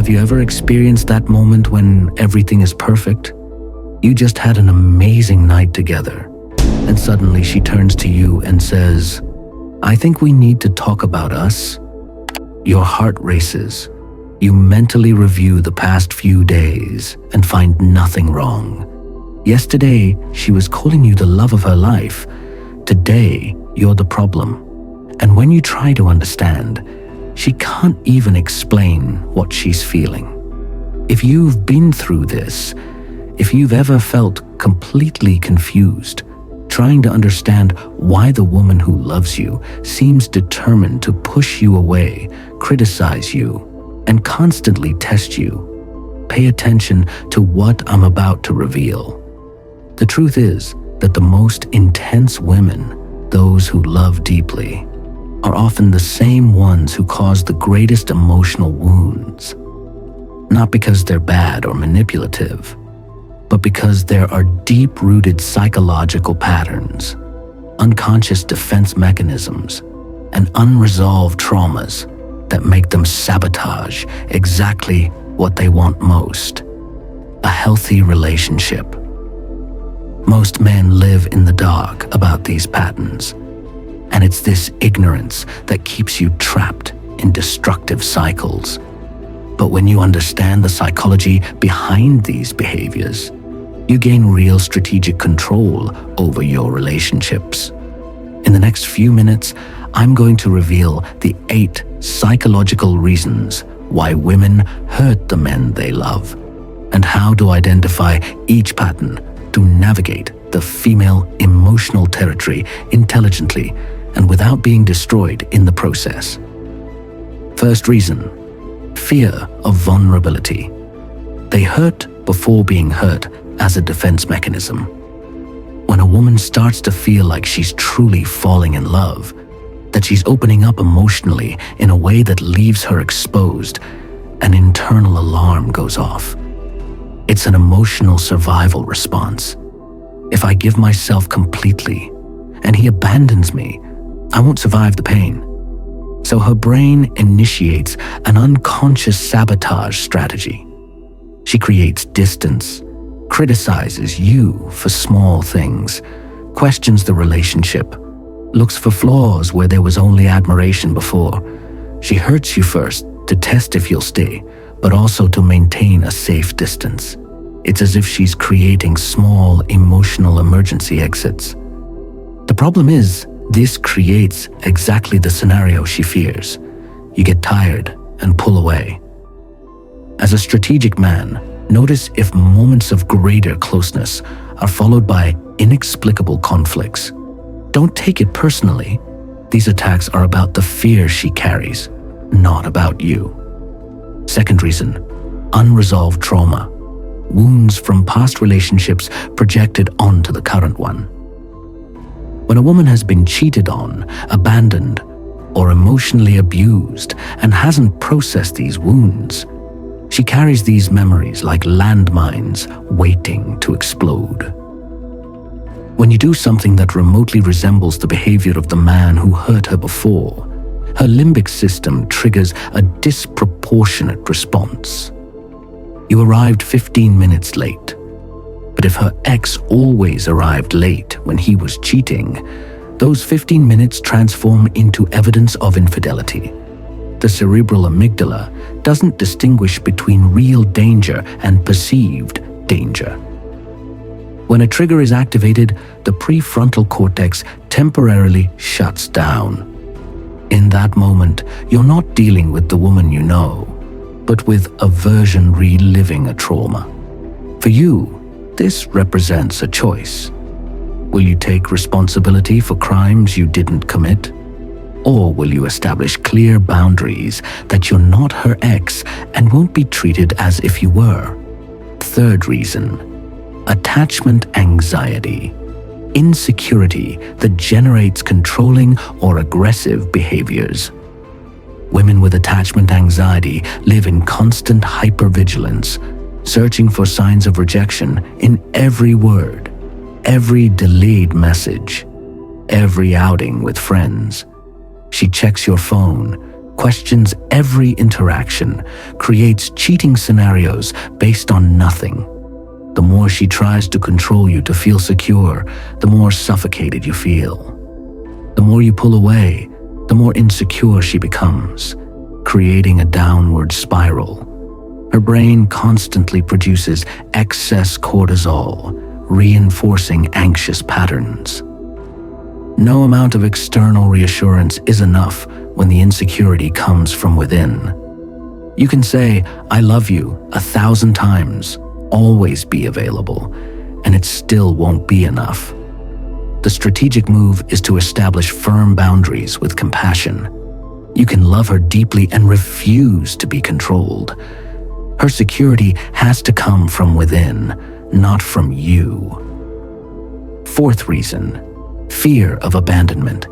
Have you ever experienced that moment when everything is perfect? You just had an amazing night together, and suddenly she turns to you and says, "I think we need to talk about us." Your heart races. You mentally review the past few days and find nothing wrong. Yesterday, she was calling you the love of her life. Today, you're the problem. And when you try to understand, she can't even explain what she's feeling. If you've been through this, if you've ever felt completely confused, trying to understand why the woman who loves you seems determined to push you away, criticize you, and constantly test you, pay attention to what I'm about to reveal. The truth is that the most intense women, those who love deeply, are often the same ones who cause the greatest emotional wounds. Not because they're bad or manipulative, but because there are deep-rooted psychological patterns, unconscious defense mechanisms, and unresolved traumas that make them sabotage exactly what they want most: a healthy relationship. Most men live in the dark about these patterns, and it's this ignorance that keeps you trapped in destructive cycles. But when you understand the psychology behind these behaviors, you gain real strategic control over your relationships. In the next few minutes, I'm going to reveal the 8 psychological reasons why women hurt the men they love, and how to identify each pattern to navigate the female emotional territory intelligently and without being destroyed in the process. First reason: fear of vulnerability. They hurt before being hurt as a defense mechanism. When a woman starts to feel like she's truly falling in love, that she's opening up emotionally in a way that leaves her exposed, an internal alarm goes off. It's an emotional survival response. If I give myself completely and he abandons me, I won't survive the pain. So her brain initiates an unconscious sabotage strategy. She creates distance, criticizes you for small things, questions the relationship, looks for flaws where there was only admiration before. She hurts you first to test if you'll stay, but also to maintain a safe distance. It's as if she's creating small emotional emergency exits. The problem is, this creates exactly the scenario she fears. You get tired and pull away. As a strategic man, notice if moments of greater closeness are followed by inexplicable conflicts. Don't take it personally. These attacks are about the fear she carries, not about you. Second reason: unresolved trauma. Wounds from past relationships projected onto the current one. When a woman has been cheated on, abandoned, or emotionally abused and hasn't processed these wounds, she carries these memories like landmines waiting to explode. When you do something that remotely resembles the behavior of the man who hurt her before, her limbic system triggers a disproportionate response. You arrived 15 minutes late, but if her ex always arrived late when he was cheating, those 15 minutes transform into evidence of infidelity. The cerebral amygdala doesn't distinguish between real danger and perceived danger. When a trigger is activated, the prefrontal cortex temporarily shuts down. In that moment, you're not dealing with the woman you know, but with a version reliving a trauma. For you, this represents a choice. Will you take responsibility for crimes you didn't commit? Or will you establish clear boundaries that you're not her ex and won't be treated as if you were? Third reason: attachment anxiety. Insecurity that generates controlling or aggressive behaviors. Women with attachment anxiety live in constant hypervigilance, searching for signs of rejection in every word, every delayed message, every outing with friends. She checks your phone, questions every interaction, creates cheating scenarios based on nothing. The more she tries to control you to feel secure, the more suffocated you feel. The more you pull away, the more insecure she becomes, creating a downward spiral. Her brain constantly produces excess cortisol, reinforcing anxious patterns. No amount of external reassurance is enough when the insecurity comes from within. You can say, "I love you," 1,000 times, always be available, and it still won't be enough. The strategic move is to establish firm boundaries with compassion. You can love her deeply and refuse to be controlled. Her security has to come from within, not from you. Fourth reason, fear of abandonment.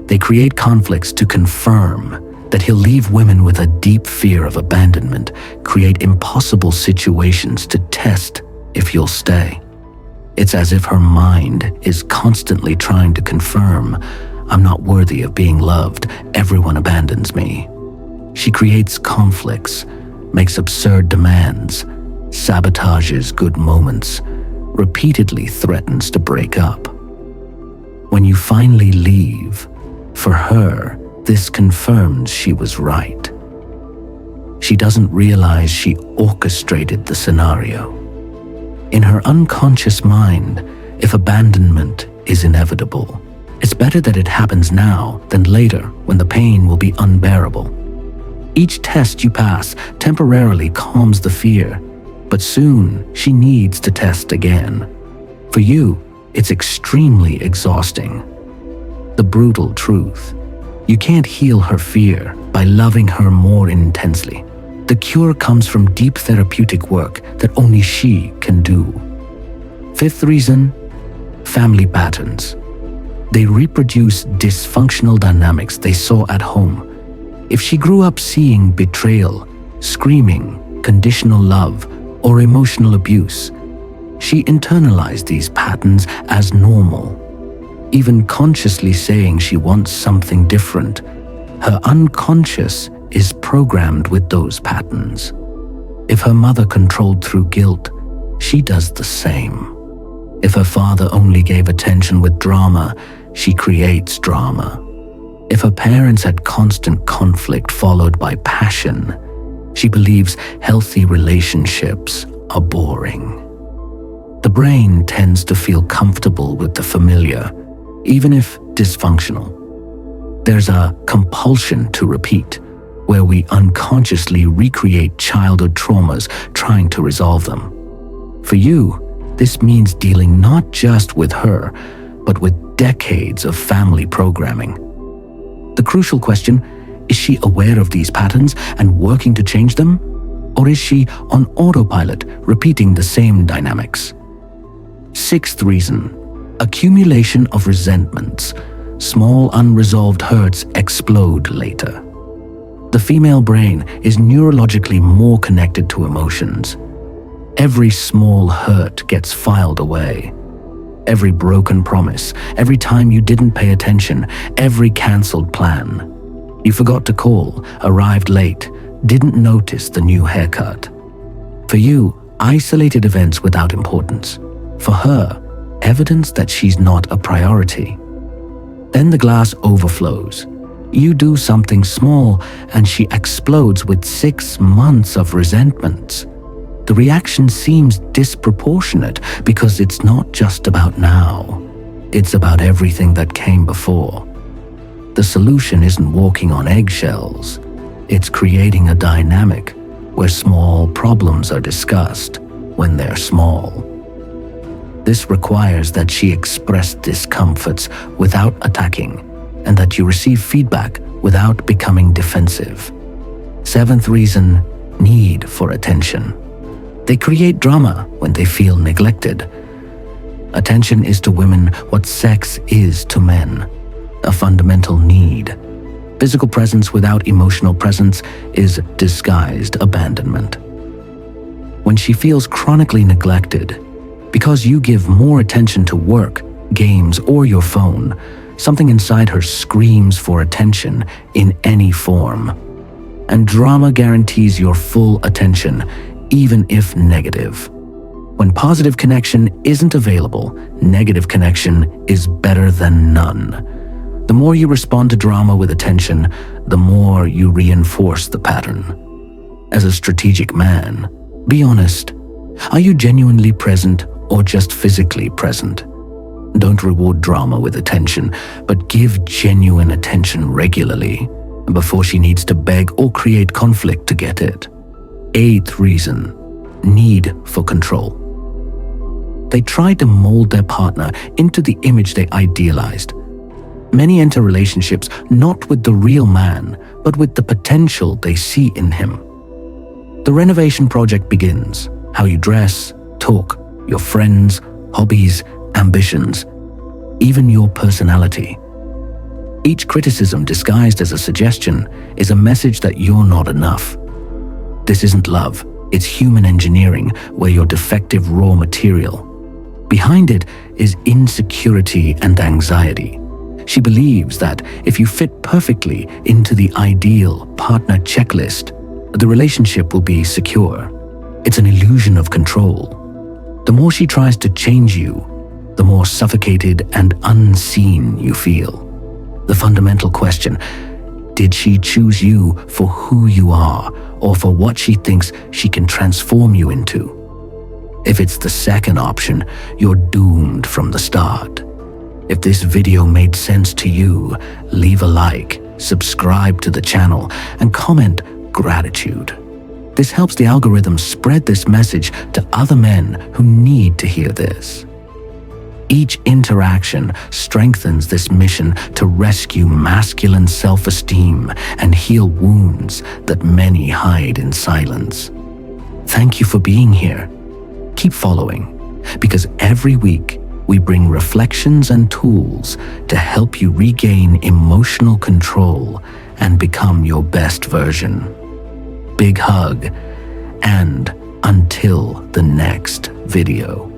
They create conflicts to confirm that he'll leave women with a deep fear of abandonment, create impossible situations to test if you'll stay. It's as if her mind is constantly trying to confirm, "I'm not worthy of being loved, everyone abandons me." She creates conflicts, makes absurd demands, sabotages good moments, repeatedly threatens to break up. When you finally leave, for her, this confirms she was right. She doesn't realize she orchestrated the scenario. In her unconscious mind, if abandonment is inevitable, it's better that it happens now than later when the pain will be unbearable. Each test you pass temporarily calms the fear, but soon she needs to test again. For you, it's extremely exhausting. The brutal truth: you can't heal her fear by loving her more intensely. The cure comes from deep therapeutic work that only she can do. Fifth reason, family patterns. They reproduce dysfunctional dynamics they saw at home. If she grew up seeing betrayal, screaming, conditional love, or emotional abuse, she internalized these patterns as normal. Even consciously saying she wants something different, her unconscious is programmed with those patterns. If her mother controlled through guilt, she does the same. If her father only gave attention with drama, she creates drama. If her parents had constant conflict followed by passion, she believes healthy relationships are boring. The brain tends to feel comfortable with the familiar, even if dysfunctional. There's a compulsion to repeat, where we unconsciously recreate childhood traumas trying to resolve them. For you, this means dealing not just with her, but with decades of family programming. The crucial question: is she aware of these patterns and working to change them? Or is she on autopilot, repeating the same dynamics? Sixth reason, accumulation of resentments. Small unresolved hurts explode later. The female brain is neurologically more connected to emotions. Every small hurt gets filed away. Every broken promise, every time you didn't pay attention, every cancelled plan. You forgot to call, arrived late, didn't notice the new haircut. For you, isolated events without importance. For her, evidence that she's not a priority. Then the glass overflows. You do something small and she explodes with 6 months of resentments. The reaction seems disproportionate because it's not just about now. It's about everything that came before. The solution isn't walking on eggshells. It's creating a dynamic where small problems are discussed when they're small. This requires that she express discomforts without attacking, and that you receive feedback without becoming defensive. Seventh reason, need for attention. They create drama when they feel neglected. Attention is to women what sex is to men, a fundamental need. Physical presence without emotional presence is disguised abandonment. When she feels chronically neglected, because you give more attention to work, games, or your phone, something inside her screams for attention in any form. And drama guarantees your full attention, even if negative. When positive connection isn't available, negative connection is better than none. The more you respond to drama with attention, the more you reinforce the pattern. As a strategic man, be honest. Are you genuinely present or just physically present? Don't reward drama with attention, but give genuine attention regularly, before she needs to beg or create conflict to get it. 8th reason: need for control. They try to mold their partner into the image they idealized. Many enter relationships not with the real man, but with the potential they see in him. The renovation project begins. How you dress, talk, your friends, hobbies, ambitions, even your personality. Each criticism disguised as a suggestion is a message that you're not enough. This isn't love, it's human engineering where you're defective raw material. Behind it is insecurity and anxiety. She believes that if you fit perfectly into the ideal partner checklist, the relationship will be secure. It's an illusion of control. The more she tries to change you, the more suffocated and unseen you feel. The fundamental question: did she choose you for who you are or for what she thinks she can transform you into? If it's the second option, you're doomed from the start. If this video made sense to you, leave a like, subscribe to the channel, and comment gratitude. This helps the algorithm spread this message to other men who need to hear this. Each interaction strengthens this mission to rescue masculine self-esteem and heal wounds that many hide in silence. Thank you for being here. Keep following, because every week we bring reflections and tools to help you regain emotional control and become your best version. Big hug, and until the next video.